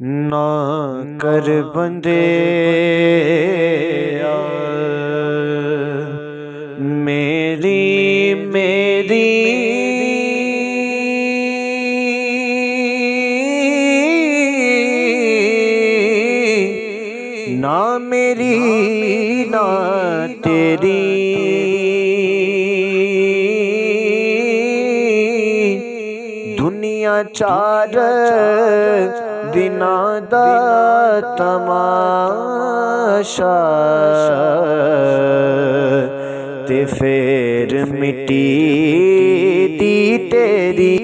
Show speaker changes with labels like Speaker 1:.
Speaker 1: ना कर बंदे मेरी मेरी ना मेरी ना तेरी दुनिया चार दिनां दा तमाशा ते फिर मिट्टी दी तेरी